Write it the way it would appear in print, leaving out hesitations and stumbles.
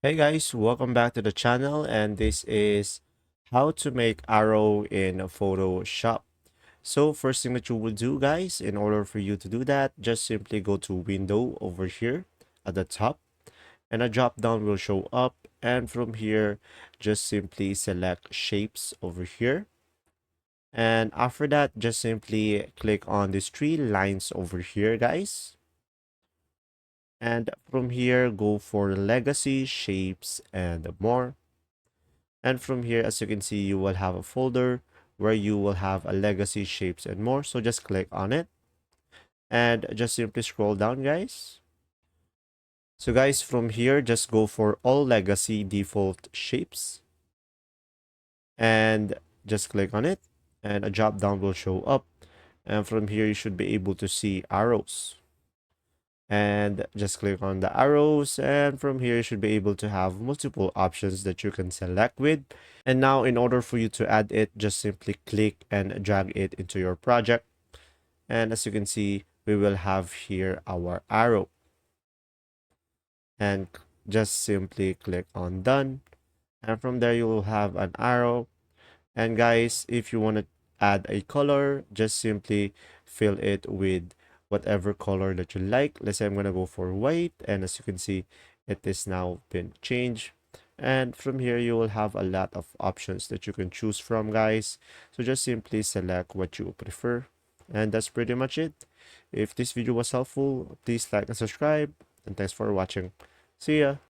Hey guys, welcome back to the channel, and this is how to make arrow in Photoshop. So first thing that you will do, guys, in order for you to do that, just simply go to window over here at the top, and a drop down will show up, and from here just simply select shapes over here, and after that just simply click on these three lines over here, guys. And from here, go for legacy, shapes, and more. And from here, as you can see, you will have a folder where you will have a legacy, shapes, and more. So just click on it and just simply scroll down, guys. So guys, from here, just go for all legacy default shapes and just click on it, and a drop down will show up. And from here, you should be able to see arrows, and just click on the arrows, and from here you should be able to have multiple options that you can select with. And now in order for you to add it, just simply click and drag it into your project, and as you can see, we will have here our arrow, and just simply click on done, and from there you will have an arrow. And guys, if you want to add a color, just simply fill it with whatever color that you like. Let's say I'm gonna go for white, and as you can see, it is now been changed. And from here, you will have a lot of options that you can choose from, guys. So just simply select what you prefer. And that's pretty much it. If this video was helpful, please like and subscribe. And thanks for watching. See ya.